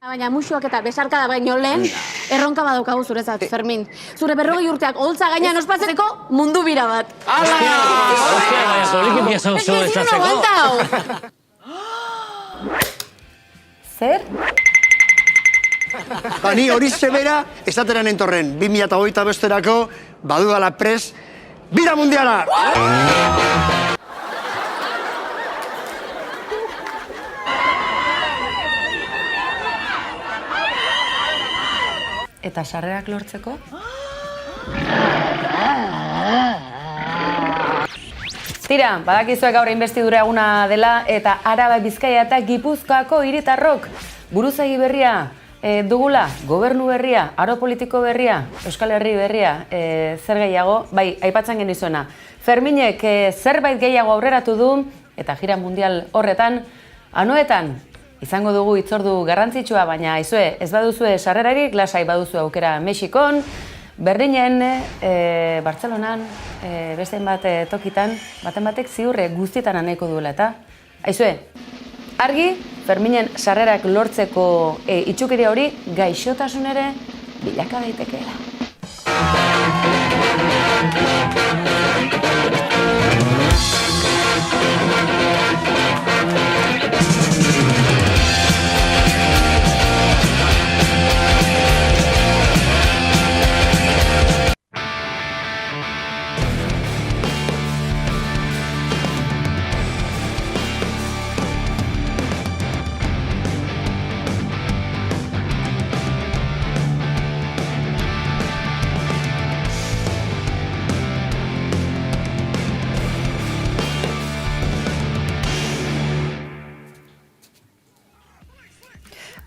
Baina musuak eta besarkada baino lehen, erronka badaukagu zurezat, Fermin. Zure 40 urteak holtza gainean ospatzeko mundu bira bat. Ala! Zer? Ni hori zebera, esatera nentorren, 2008 besterako, badudala pres, bira mundiala! Eta sarrerak lortzeko? Tira, badakizuek gaur investidura eguna dela eta Araba, Bizkaia eta Gipuzkoako hiritarrok buruzagi berria dugula, gobernu berria, aro politiko berria, Euskal Herri berria, zer gehiago, bai, aipatzen genizuena. Ferminek zerbait gehiago aurreratu du eta gira mundial horretan, anoetan, izango dugu hitzordu garrantzitsua, baina aizue, ez baduzue sarrerarik, lasai baduzu aukera Mexikon, Berlinen, Bartzelonan, beste bat tokitan, baten batek ziurre guztietan aneko duela eta. Aizue, argi, Ferminen sarrerak lortzeko itxukeria hori gaixotasun ere bilaka daitekeela.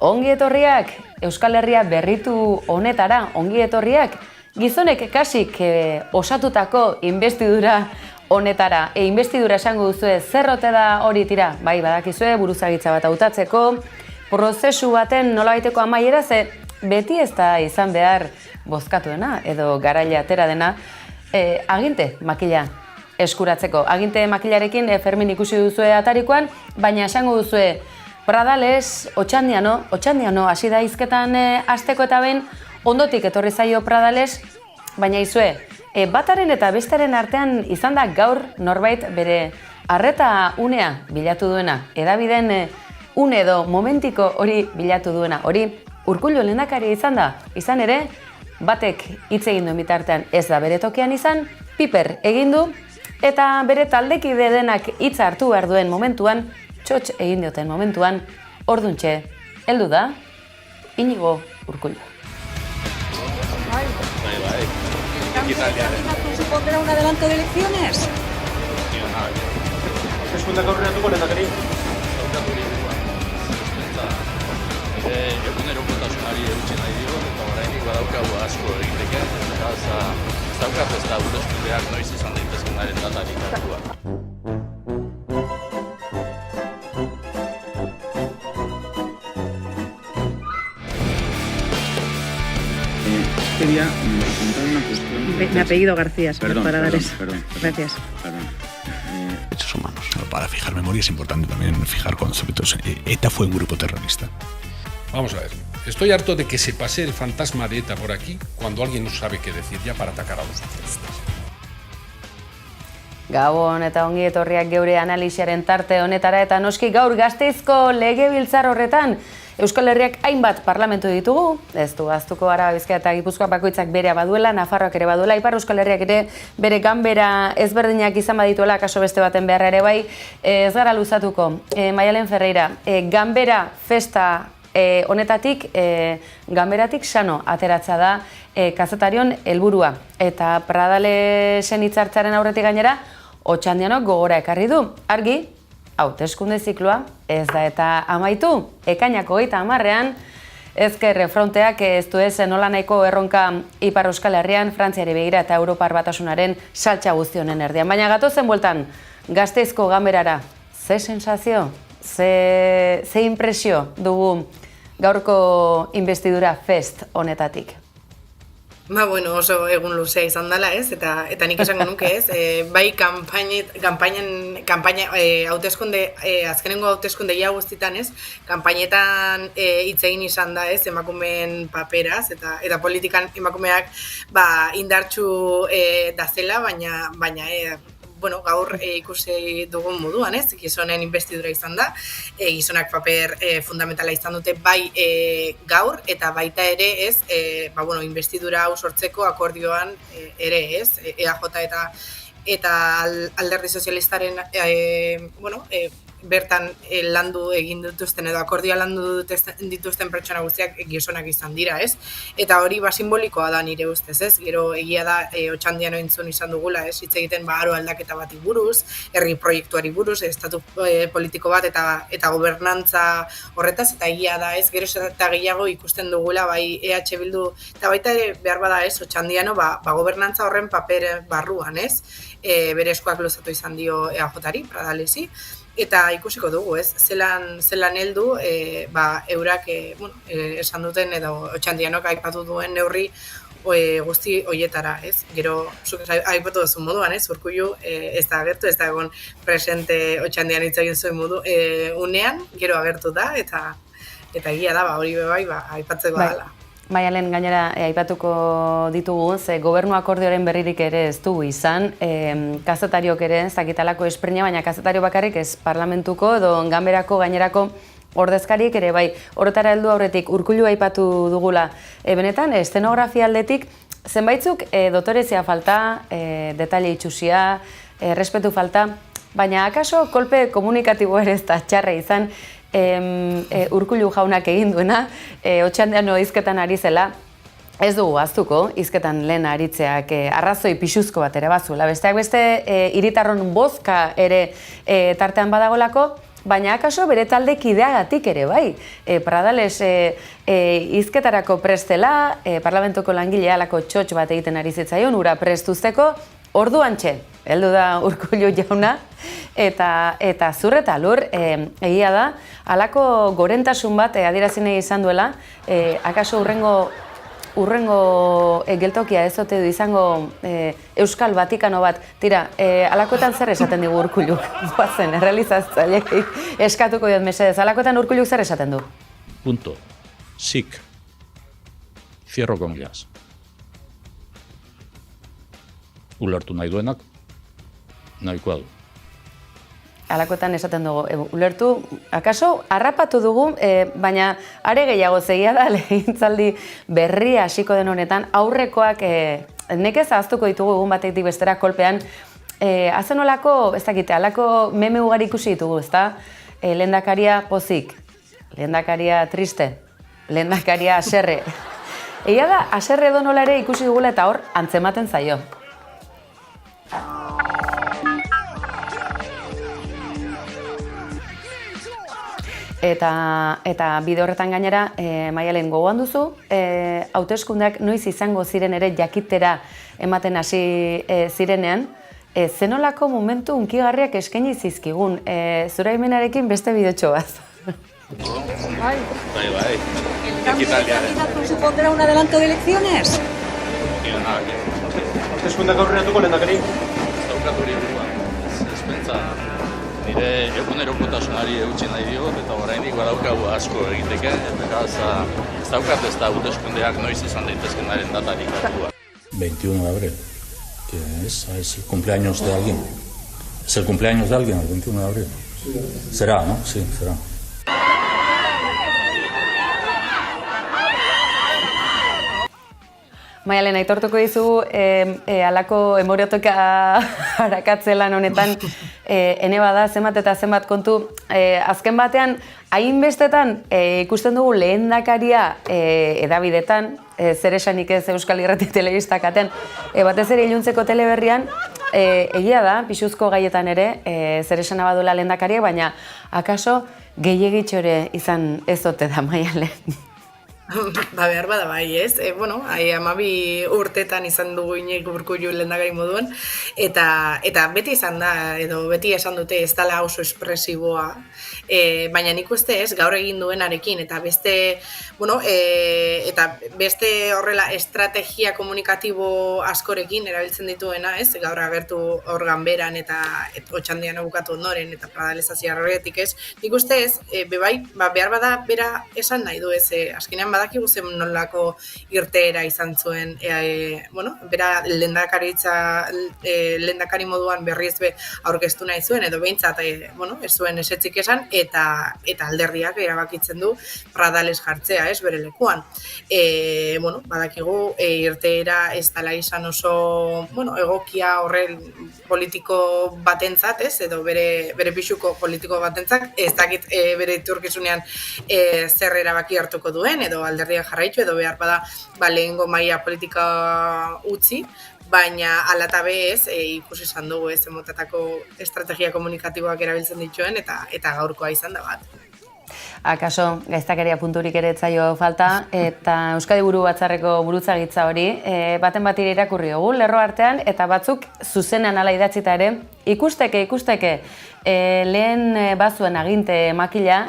Ongi etorriak Euskal Herria berritu honetara, ongi etorriak gizonek kasik osatutako investidura honetara. Investidura esango duzue zerrote da hori tira, bai badakizue buruzagitza bat hautatzeko, prozesu baten nolabaiteko amaiera ze beti ez da izan behar bozkatuena edo garaile atera dena aginte makila eskuratzeko. Aginte makilarekin Fermin ikusi duzue atarikoan, baina esango duzue Pradales, Otxandiano, hasi da hizketan hasteko eta behin, ondotik etorri zaio Pradales, baina izue, bataren eta bestaren artean izan da gaur norbait bere arreta unea bilatu duena, edabiden une edo momentiko hori bilatu duena, hori Urkullu lehendakaria izan da, izan ere, batek hitz egin duen bitartean ez da bere tokian izan, Piper egin du, eta bere taldekide denak hitza hartu behar duen momentuan, txotx egin dioten momentuan, orduntxe, heldu da, Inigo Urkullu. Bai. ¿Supondrá un adelanto de elecciones? Eskundak aurrenatuko lehendakari. Egunerokotasunari eutsi nahi dio, eta oraindik badaukagu asko egiteke, eta ez daukat ez da uroskudeak noiz izan daitezkenaren datarik hartua. Quería comentar una cuestión. Me apellido García, señor Perdón. Gracias. Derechos humanos. Para fijar memoria es importante también fijar conceptos. ETA fue un grupo terrorista. Vamos a ver, estoy harto de que se pase el fantasma de ETA por aquí cuando alguien no sabe qué decir ya para atacar a los terroristas. Gabon eta ongi etorriak geure analisiaren tarte honetara eta noski gaur Gasteizko legebiltzar horretan Euskal Herriak hainbat parlamentu ditugu, ez du ahaztuko Araba, Bizkaia eta Gipuzkoa bakoitzak berea baduela, Nafarroak ere baduela, Ipar Euskal Herriak ere bere ganbera ezberdinak izan badituela, kaso beste baten beharra ere bai, ez gara luzatuko. Maialen Ferreira, ganbera festa honetatik, ganberatik sano ateratza da kazetarion helburua. Eta Pradalesen hitzartzearen aurretik gainera, Otxandianok gogora ekarri du. Argi, hauteskunde zikloa ez da eta amaitu. Ekainako 30ean, ezker fronteak ez du ez nola nahiko erronka Ipar Euskal Herrian, Frantziari begira eta Europar Batasunaren saltsa guztionen erdian. Baina gatozen bueltan, Gasteizko ganberara, ze sensazio, ze impresio dugu gaurko investidura fest honetatik? Bueno, oso egun luzea izan dela, ez? Eta nik esango nuke, ez? Bai azkenengo hauteskunde ia guztitan, ez? Kanpainetan hitz egin izan da, ez? Emakumeen paperaz, eta politikan emakumeak indartsu dazela, baina gaur ikusi dugun moduan, ez? Gizonen investidura izan da, gizonak paper fundamentala izan dute bai gaur, eta baita ere, ez? Investidura hau sortzeko akordioan ere, ez? EAJ eta Alderdi Sozialistaren, bertan landu egin dituzten edo akordioa landu dituzten pertsona guztiak gizonak izan dira, ez? Eta hori simbolikoa da nire ustez, ez? Gero egia da Otxandiano entzun izan dugula, ez? Hitz egiten aro aldaketa bati buruz, herri proiektuari buruz, estatu politiko bat eta gobernantza horretaz, eta egia da, ez? Gero eta gehiago ikusten dugula bai EH Bildu, eta baita ere behar bada, ez? Otxandiano gobernantza horren paper barruan, ez? Bere eskuak luzatu izan dio EAJ-ari, Pradalesi, eta ikusiko dugu, ez? Zelan heldu, eurak esan duten edo Otxandianok aipatu duen neurri guzti hoietara, ez? Gero, zuk aipatu duzu moduan, ez? Urkullu ez da agertu, ez da egon presente Otxandian hitz egin zuen unean, gero agertu da, eta egia da, hori bai, aipatzeko dela. Maialen, gainera, aipatuko ditugu, ze gobernu akordioaren berririk ere ez dugu izan, kazetariok ere ez dakitalako esprina, baina kazetario bakarrik ez parlamentuko edo ganberako gainerako ordezkariek ere bai. Horretara heldu aurretik Urkullu aipatu dugula. Benetan, eszenografia aldetik, zenbaitzuk dotorezia falta, detaile itxusia, respetu falta, baina akaso kolpe komunikatibo ere ez da txarra izan, Urkullu jaunak egin duena, Otxandiano hizketan ari zela, ez dugu aztuko, hizketan lehen aritzeak arrazoi pixuzko bat ere bazula. Besteak beste, hiritarron bozka ere tartean badagolako, baina akaso bere talde kideagatik ere bai. Pradales hizketarako prestela, parlamentuko langilea alako txotx bat egiten ari zitzaion, ura prestuzteko, orduantxe, heldu da Urkullu jauna, eta zur eta lur, egia da, halako gorentasun bat adierazi nahi izan duela, akaso urrengo geltokia ez ote du izango Euskal Vatikano bat, tira, halakoetan zer esaten digu Urkulluk, guazen, errealizatzaileei eskatuko diot mesedez, halakoetan Urkulluk zer esaten du? Punto. Sic. Cierro comillas. Ulertu nahi duenak, nahikoa du. Halakoetan esaten dugu, ulertu, akaso, harrapatu dugu, baina are gehiago zegia da, legintzaldi berria hasiko den honetan, aurrekoak nekez ahaztuko ditugu egun batetik bestera kolpean, azenolako, ez dakite, halako meme ugari ikusi ditugu, ezta? Lehendakaria pozik, lehendakaria triste, lehendakaria haserre. Egia da, haserre edo nola ere ikusi dugula eta hor antzematen zaio. Eta bide horretan gainera, Maialen, gogoan duzu, hauteskundeak noiz izango ziren ere jakitera ematen hasi zirenean, zenolako momentu hunkigarriak eskaini zizkigun, zure imenarekin beste bideotxo bat. Bai. ¿El cambio de candidato supondrá un adelanto de elecciones? Hauteskundeak aurreratuko lehendakari? Ez daukat hori buruan, ez pentsa nire egunerokotasunari eutsi nahi diot, eta oraindik badaukagu asko egiteke, eta ez daukat ez da hauteskundeak noiz izan daitezkenaren datarik hartua. 21 de abril, que es el cumpleaños de alguien. Es el cumpleaños de alguien, el 21 de abril. Será, ¿no? Sí, será. Maialen, aitortuko dizugu, halako emoriotoka harakatzelan honetan, ene bada zenbat eta zenbat kontu, azken batean, hainbestetan ikusten dugu lehendakaria edabidetan, zer esanik ez Euskal Irrati telebistakaten, batez ere iluntzeko teleberrian, egia da, pixuzko gaietan ere, zer esana badula lehendakaria, baina akaso gehiegitxo ere izan ez ote da, Maialen. Ba, behar bada bai, ez? Bueno, 12 urtetan izan dugu Iñigo Urkullu lehendakari moduan, eta beti izan da, edo beti esan dute ez dela oso espresiboa, baina nik uste ez, gaur egin duenarekin, eta beste horrela estrategia komunikatibo askorekin erabiltzen dituena, ez? Gaur agertu hor ganberan eta Otxandiano bukatu ondoren, eta pradalezazia horretik, ez? Nik uste ez, bebai, behar bada bera esan nahi du, ez? Azkenean badakigu zen nolako irteera izan zuen, bera lehendakari moduan berriz aurkeztu nahi zuen, edo behintzat, ez zuen esetzik esan, eta alderdiak erabakitzen du Pradales jartzea, ez, bere lekuan. Badakigu irteera ez dela izan oso, egokia horren politiko batentzat, ez, edo bere pixuko politiko batentzat, ez dakit bere iturkizunean zer erabaki hartuko duen, edo alderdia jarraitu, edo behar bada lehengo maila politika utzi, baina hala eta bez ikusi izan dugu motatako estrategia komunikatiboak erabiltzen dituen, eta gaurkoa izan da bat. Akaso, gaiztakeria punturik ere etzaio falta, eta Euskadi Buru Batzarreko burutzagitza hori, baten bat irakurri dugu, lerro artean, eta batzuk zuzenean ala idatzita ere, ikusteke, lehen bazuen aginte makila,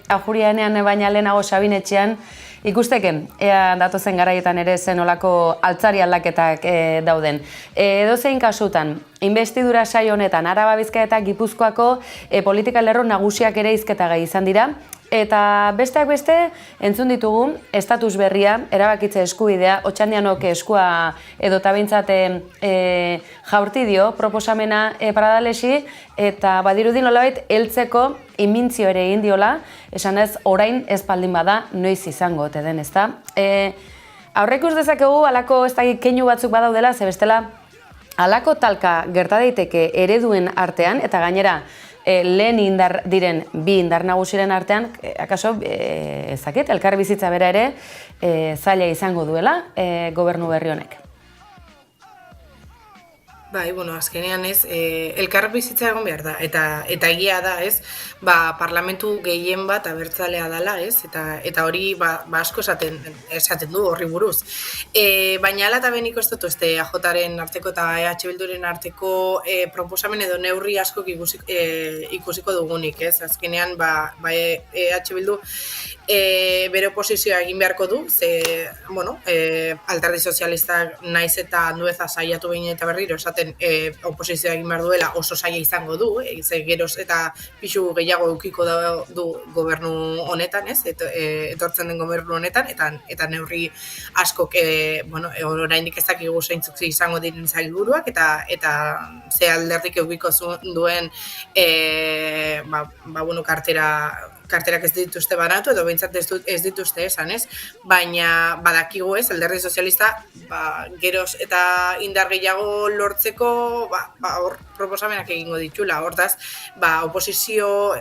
ajurianean baina lehenago Sabinetxean, ikusteke, ea datozen garaietan ere zen olako altzari aldaketak dauden. Edozein kasutan, investidura saio honetan Araba, Bizkaia eta Gipuzkoako politika lerro nagusiak ere hizketagai izan dira, eta besteak beste entzun ditugu estatus berria, erabakitze eskubidea, Otxandianok eskua edo tabintzat jaurti dio proposamena Pradalesi, eta badirudi nolabait heltzeko imintzio ere egin diola, esan ez orain ez baldin bada noiz izango ote den, ezta? Aurreikus dezakegu halako ez dakit keinu batzuk badaudela, ze bestela halako talka gerta daiteke ereduen artean, eta gainera lehen indar diren bi indar nagusiren artean, akaso, ezaket, elkar bizitza bera ere zaila izango duela gobernu berri honek. Bai, azkenean ez, elkar bizitza egon behar da, eta egia da, ez, parlamentu gehien bat abertzalea dela, ez, eta hori asko esaten du horri buruz. Baina ala eta benik ez dut, AJ-aren arteko eta EH Bilduren arteko proposamen edo neurri asko ikusiko dugunik, ez, azkenean, EH Bildu bere oposizioa egin beharko du, ze, alderdi sozialistak naiz eta handueza saiatu behin eta berriro esaten oposizioa egin behar duela oso saia izango du, ze geroz eta pixu gehiago eukiko du gobernu honetan, ez, etortzen den gobernu honetan, eta neurri askok, oraindik ez dakigu zeintzuk izango diren sailburuak, eta ze alderdik eukiko duen karterak ez dituzte banatu, edo behintzat ez dituzte esan, ez? Baina badakigu ez, alderdi sozialista, geroz eta indar gehiago lortzeko, hor proposamenak egingo ditula. Hortaz, oposizio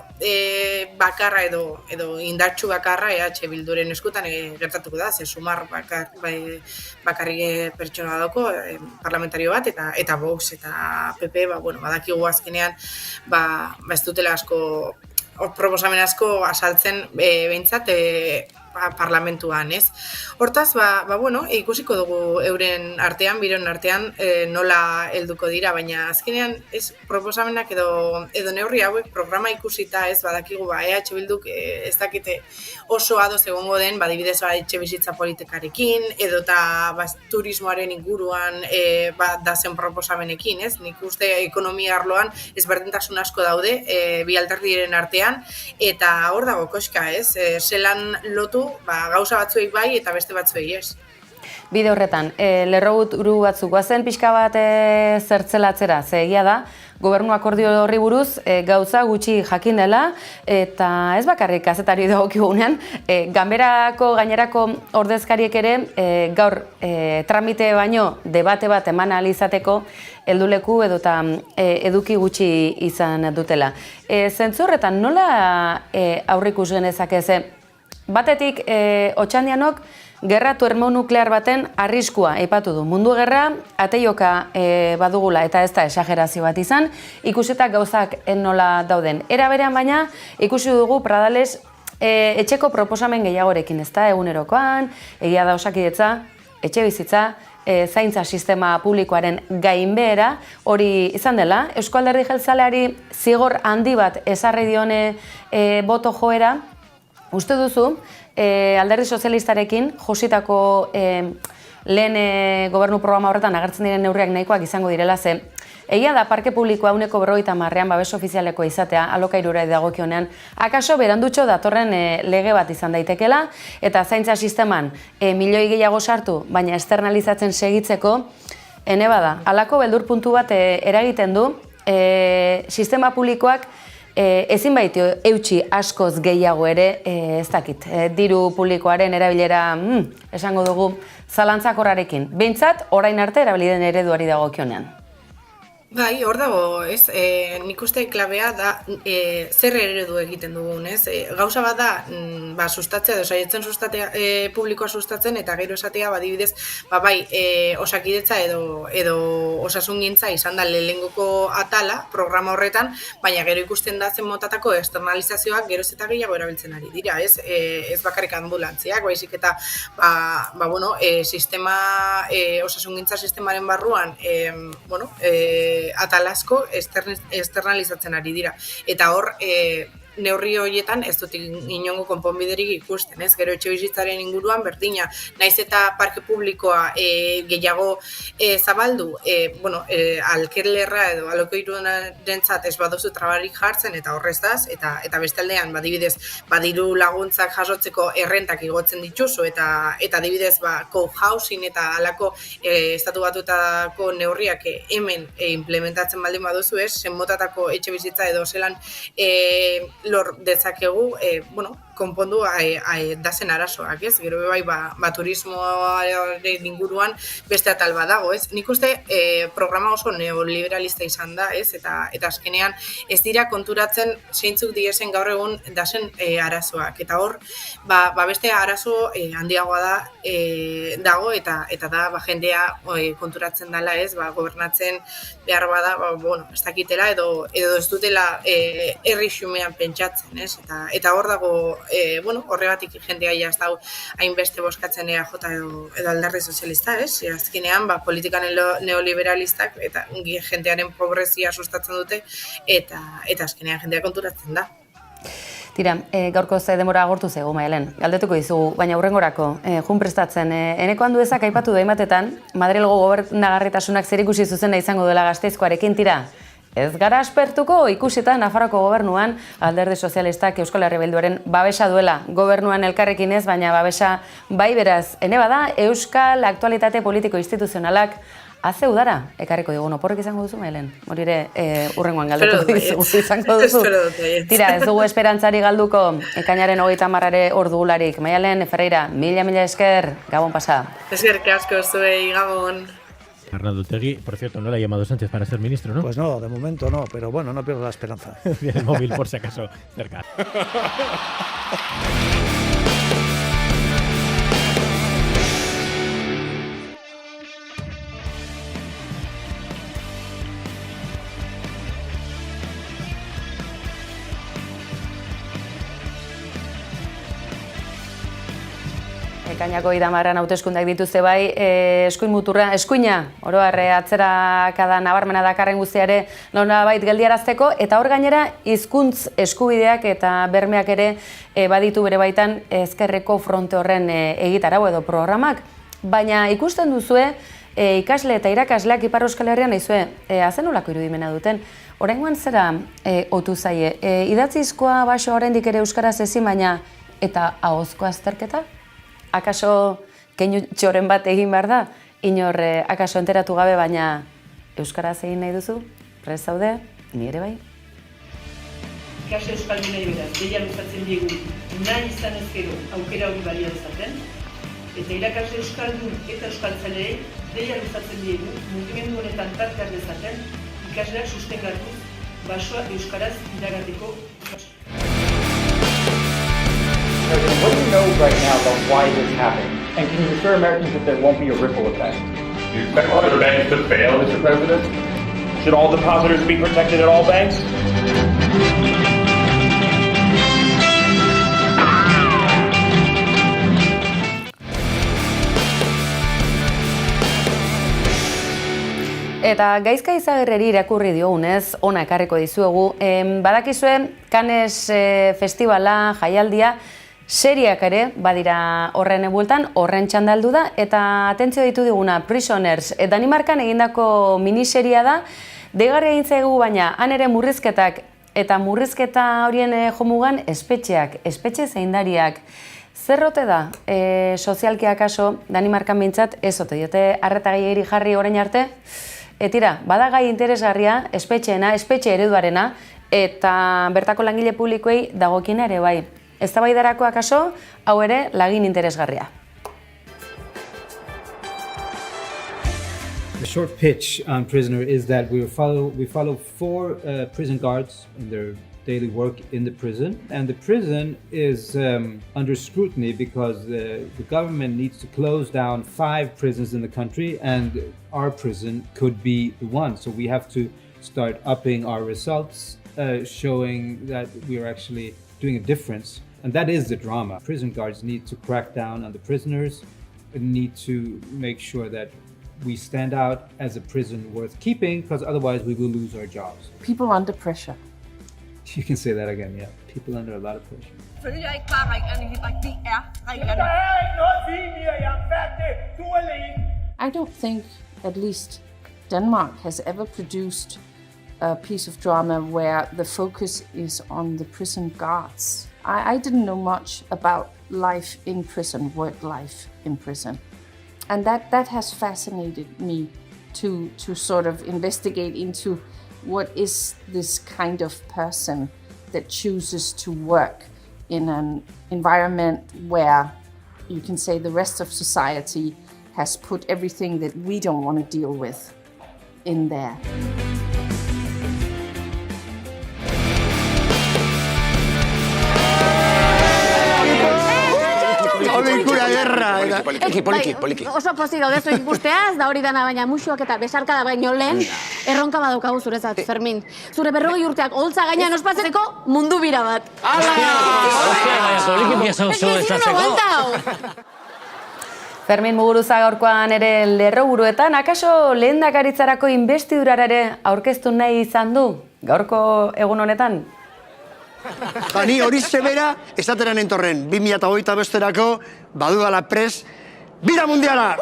bakarra edo indartsu bakarra EH Bilduren eskutan gertatuko da, ze sumar bakarrik pertsona dauko, parlamentario bat, eta Vox eta PP, badakigu azkenean, ez dutela asko proposamen asko asaltzen behintzat parlamentuan, ez? Hortaz, ikusiko dugu euren artean, biron artean, nola helduko dira, baina azkenean ez proposamenak edo neurri hauek programa ikusita, ez, badakigu, EH Bilduk ez dakite oso adoz egongo den, adibidez, etxe bizitza politikarekin, edo eta turismoaren inguruan dazen proposamenekin, ez? Nik uste ekonomia arloan ezberdintasun asko daude, bi alderdiren artean, eta hor dago koska, ez? Zelan lotu gauza batzuei bai eta beste batzuei ez. Bide horretan, lerroburu batzuk guazen pixka bat zertzelatzera, ze egia da, gobernu akordio horri buruz gauza gutxi jakin dela, eta ez bakarrik kazetari dagokigunean, ganberako gainerako ordezkariek ere gaur tramite baino debate bat eman ahal izateko helduleku edo eta eduki gutxi izan dutela. Zentzu horretan, nola aurrikus genezake ze? Batetik, Otxandianok gerra termonuklear baten arriskua aipatu du. Mundu gerra ateioka badugula eta ez da esagerazio bat izan, ikusetak gauzak nola dauden. Era berean baina, ikusi dugu Pradales etxeko proposamen gehiagorekin, ezta, egunerokoan, egia da Osakidetza, etxe bizitza, zaintza sistema publikoaren gainbehera, hori izan dela, Euzko Alderdi Jeltzaleari zigor handi bat ezarri dione boto joera, uste duzu, Alderdi Sozialistarekin jositako lehen gobernu programa horretan agertzen diren neurriak nahikoak izango direla, ze egia da parke publikoa 50%an babes ofizialeko izatea alokairura dagokionean, akaso berandutxo datorren lege bat izan daitekela, eta zaintza sisteman milioi gehiago sartu, baina externalizatzen segitzeko, ene bada, halako beldur puntu bat eragiten du, sistema publikoak ezin baitio eutxi askoz gehiago ere, ez dakit, diru publikoaren erabilera, esango dugu, zalantzakorrarekin. Behintzat, orain arte erabiliden ereduari dagokionean. Bai, hor dago, ez? Nik uste klabea da zer eredu egiten dugun, ez? Gauza bat da, sustatzea, saietzen publikoa sustatzen, eta gero esatea, badibidez, bai, Osakidetza edo osasungintza izan da lehengoko atala, programa horretan, baina gero ikusten da zen motatako externalizazioak geroz eta gehiago erabiltzen ari dira, ez? Ez bakarrik ambulantziak, baizik eta, sistema, osasungintza sistemaren barruan, atalasko externalizatzen ari dira. Eta hor, neurri horietan ez dut inongo konponbiderik ikusten, ez? Gero etxebizitzaren inguruan berdina, naiz eta parke publikoa gehiago zabaldu, alkerlerra edo alokoirunarentzat ez baduzu trabarik jartzen eta horrez daz, eta bestaldean, adibidez, badiru laguntzak jasotzeko errentak igotzen dituzu, eta adibidez, co-housing eta alako estatu batutako neurriak hemen implementatzen baldin baduzu, ez? Zenmotatako etxebizitza edo zelan lor dezakegu, konpondu dazen arazoak, ez? Gero bai, turismoaren inguruan beste atal bat dago, ez? Nik uste programa oso neoliberalista izan da, ez? Eta azkenean ez dira konturatzen zeintzuk diezen gaur egun dazen arazoak. Eta hor, beste arazo handiagoa dago, eta da jendea konturatzen dela, ez? Gobernatzen behar bada, ez dakitela, edo ez dutela herri xumean pentsatzen, ez? Eta hor dago, horregatik jendea ez dago hainbeste boskatzen EAJ edo Alderdi Sozialista, ez? Azkenean, politikan neoliberalistak eta jendearen pobrezia sustatzen dute, eta azkenean jendea konturatzen da. Tira, gaurko denbora agortu zego, Maialen, galdetuko dizugu, baina hurrengorako, jun prestatzen, Eneko Anduezak aipatu da imatetan, Madrilgo gobernagarritasunak zerikusi zuzena izango dela Gasteizkoarekin, tira, ez gara aspertuko ikusita Nafarroko gobernuan Alderdi Sozialistak Euskal Herria Bilduaren babesa duela. Gobernuan elkarrekin ez, baina babesa bai beraz. Ene bada, Euskal aktualitate politiko instituzionalak haze udara ekarriko digun. Oporrek izango duzu, Mailen? Morire urrengoan galdetuko dizugu izango duzu. Tira, ez dugu esperantzari galduko ekainaren 30 ordugularik. Mailen, Ferreira, mila esker, Gabon pasa. Eskerrik asko zuei, Gabon. Arnaldo Otegi, por cierto, no le ha llamado Sánchez para ser ministro, ¿no? Pues no, de momento no, pero bueno, no pierdo la esperanza. Tiene el móvil por si acaso cerca. Ekainako 30 hauteskundeak dituzte bai, eskuina, oro har atzerakada nabarmena dakarren guztiare nolabait geldiarazteko, eta hor gainera hizkuntz eskubideak eta bermeak ere baditu bere baitan ezkerreko fronte horren egitarau edo programak, baina ikusten duzue ikasle eta irakasleak Ipar Euskal Herrian naizue, azenolako irudimena duten. Oraingoan zera otu zaie, idatzizkoa baso oraindik ere euskaraz ezin, baina eta ahozko azterketa? Akaso keinu txoren bat egin behar da, inor akaso enteratu gabe, baina euskaraz egin nahi duzu? Prest zaude, ni ere bai? Ikasle euskaldunei beraz, deia luzatzen diegu, nahi izan ezkero aukera hori balia dezaten, eta irakasle euskaldun eta euskaltzaleei deia luzatzen diegu, mugimendu honetan parte har dezaten, ikasleak sustengatuz, basoa euskaraz iragateko ikasle. President, what do you know right now about why this happened? And can you assure Americans that there won't be a ripple effect? Do you expect other banks to fail, Mr. President? Should all depositors be protected at all banks? Eta Gaizka Izagirreri irakurri diogunez, ona ekarriko dizuegu, badakizue Cannes festivala, jaialdia, seriak ere badira horren bueltan, horren txandaldu da, eta atentzio ditu diguna Prisoners, Danimarkan egindako miniseria da, deigarria egin zaigu baina, han ere murrizketak, eta murrizketa horien jomugan espetxeak, espetxe zeindariak. Zerrote da, sozialki akaso, Danimarkan bintzat, ez ote diote arreta gehiagiri jarri orain arte, tira, bada gai interesgarria, espetxeena, espetxe ereduarena, eta bertako langile publikoei dagokiena ere bai. Eztabaidarako akaso, hau ere lagin interesgarria. The short pitch on Prisoner is that we follow 4 prison guards in their daily work in the prison, and the prison is under scrutiny because the government needs to close down 5 prisons in the country, and our prison could be the one. So we have to start upping our results, showing that we are actually doing a difference. And that is the drama. Prison guards need to crack down on the prisoners, and need to make sure that we stand out as a prison worth keeping, because otherwise we will lose our jobs. People under pressure. You can say that again, yeah. People under a lot of pressure. Følger ikke bare reglerne, Henrik. Det reglerne. I don't think, at least Denmark has ever produced a piece of drama where the focus is on the prison guards. I didn't know much about life in prison, work life in prison. And that has fascinated me to sort of investigate into what is this kind of person that chooses to work in an environment where you can say the rest of society has put everything that we don't want to deal with in there. Poliki. Oso pozik gaudezu ikusteaz, da hori dana baina musuak eta besarkada baino lehen, erronka badaukagu zurezat, Fermin. Zure 40 urteak holtza gainean ospatzeko mundu bira bat. Fermin Muguruza gaurkoan ere lerroburuetan, akaso lehendakaritzarako inbestidurara ere aurkeztu nahi izan du, gaurko egun honetan? Ni hori zebera, esateran entorren, 2008 besterako, badudala pres, bira mundiala!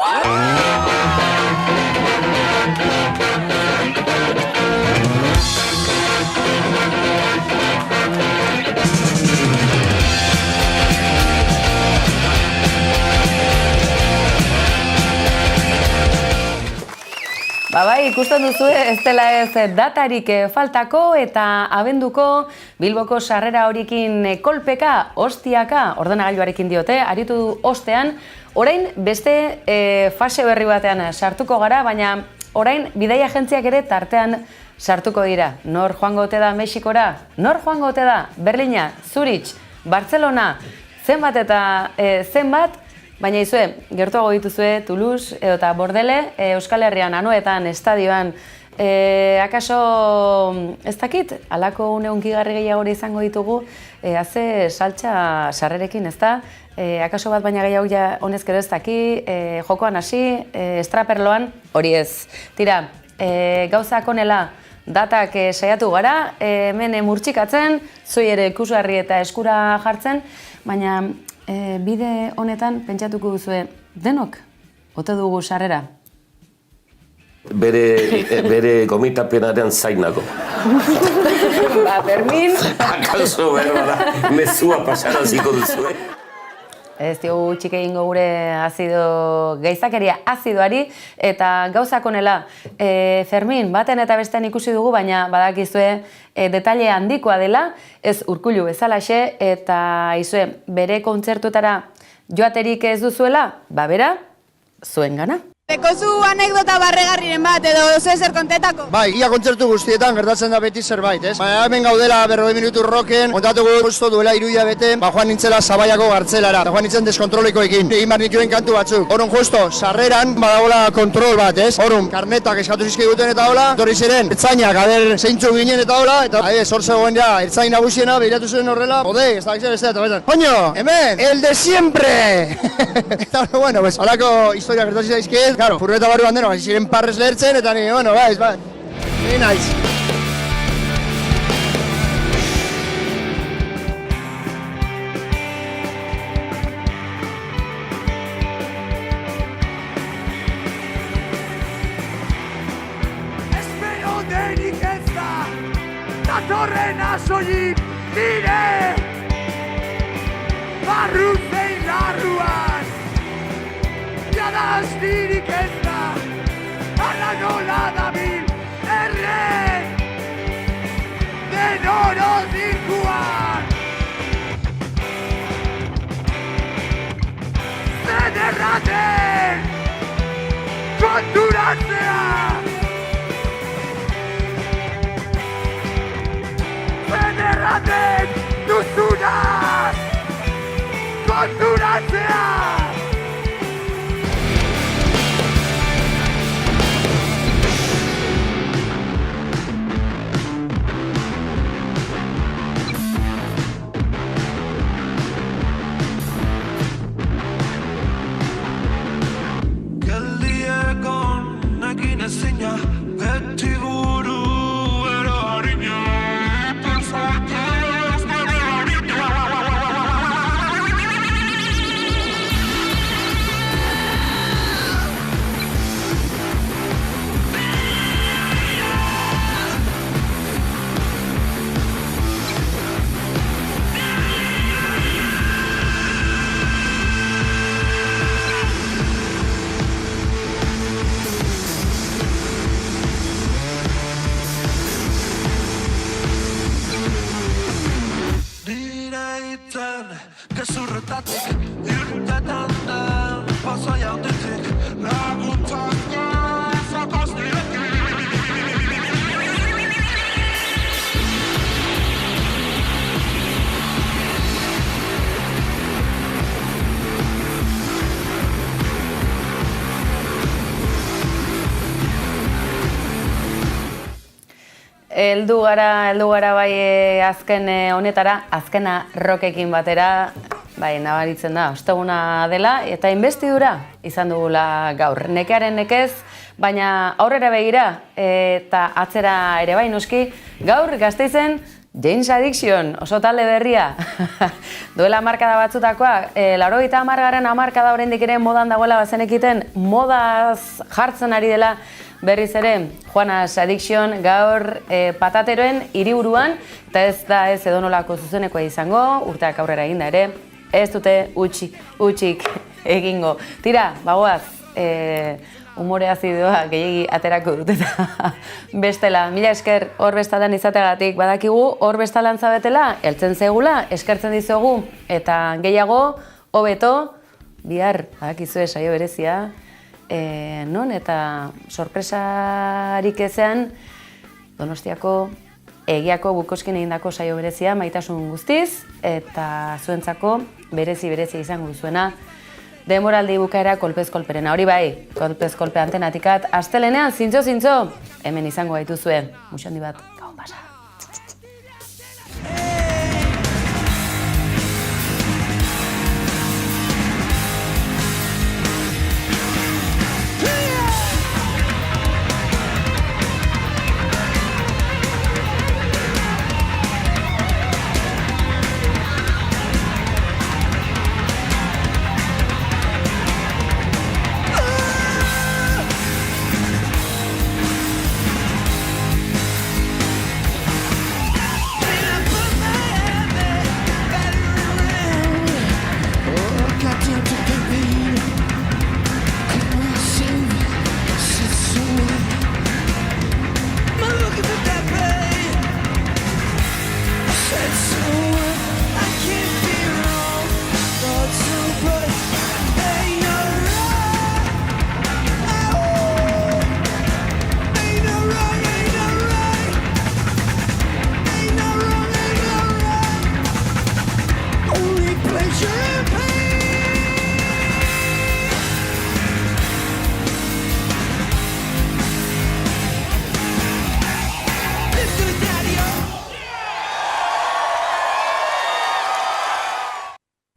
Bai, ikusten duzue ez dela ez datarik faltako eta abenduko Bilboko sarrera horiekin kolpeka, ostiaka, ordenagailuarekin diote, aritu ostean, orain beste fase berri batean sartuko gara, baina orain bidai agentziak ere tartean sartuko dira. Nor joango ote da Mexikora? Nor joango ote da Berlina, Zurich, Barcelona, zenbat eta zenbat, baina izue, gertuago dituzue Toulouse eta Bordele, Euskal Herrian, Anoetan, estadioan, akaso, ez dakit, alako une hunkigarri gehiago izango ditugu, haze saltxa sarrerekin, ez da? Akaso bat baina gehiago ja honezkero ez daki, jokoan hasi, estraperloan, hori ez. Tira, gauzak honela, datak saiatu gara, hemen murtsikatzen, zui ere ikusgarri eta eskura jartzen, baina bide honetan pentsatuko duzue, denok, ote dugu sarrera? Bere gomitapenaren zainako. Ba, Fermin. Akalzo berbara, mezua pasaraziko duzue. Ez diogu txike egingo gure gaizakeria azidoari eta gauzak honela. Fermin, baten eta bestean ikusi dugu, baina badakizue detaile handikoa dela, ez Urkullu bezalaxe, eta izue bere kontzertuetara joaterik ez duzuela, ba bera, zuen gana. Dekozu anekdota barregarriren bat edo zer kontetako? Bai, ia kontzertu guztietan gertatzen da beti zerbait, ez? Baina hemen gaudela 40 minutu rocken, kontatuko justo duela 3 hilabete, joan nintzela Zabaiako gartzelara, joan nintzen deskontrolikoekin, egin behar nituen kantu batzuk. Orrun justo, sarreran badagoela kontrol bat, ez? Orrun, karnetak eskatu zizkiguten eta hola, torri ziren, ertzainak, zeintzu ginen eta hola, eta hor zegoen ja, ertzain nagusiena, behiratu zuen horrela, jode, ez da gizera ez da, eta bezan, coño, hemen, el de siempre! Eta bueno, pues, halako historia gertatzen zaizkien, ez, karo, furgoneta barru bandero, hasi ziren parrez lehertzen, eta ni, bueno, baiz, ni naiz. Espero denik ez da, datorren soilik dire, barru zein larruan, jada astirik ez da, ala nola dabil erren, den oro zirkuan. Zen erraten, konturatzea, zen erraten duzunaz, konturatzea! Geldiek honekin ezina, beti buru ero harina, gezurretatik, irtetan den pasai handitik, laguntzako zatoz nirekin. Heldu gara bai azken honetara, azkena rockekin batera, bai nabaritzen da, osteguna dela, eta inbestidura izan dugula gaur. Nekearen nekez, baina aurrera begira eta atzera ere bai noski, gaur Gasteizen Jane's Addiction, oso talde berria. Duela hamarkada batzutakoa, 80. hamarkada oraindik ere modan dagoela bazenekiten, modaz jartzen ari dela berriz ere, Jane's Addiction gaur Patateroen hiriburuan, eta ez da ez edonolako zuzenekoa izango, urteak aurrera eginda ere, ez dute utxik egingo. Tira, bagoaz, umore azidoa gehiagi aterako dut eta bestela. Mila esker hor bestalan izateagatik, badakigu hor bestalan zabetela, heltzen zegula, eskertzen dizugu, eta gehiago, hobeto, bihar, badakizue saio berezia, non eta sorpresarik ezean Donostiako Egiako Bukoskin egindako saio berezia maitasun guztiz eta zuentzako berezi izango duzuena denboraldi bukaera kolpez kolperena. Hori bai, kolpez kolpe antenatikat astelenean zintzo hemen izango gaituzue. Muxondi bat, gabon pasa.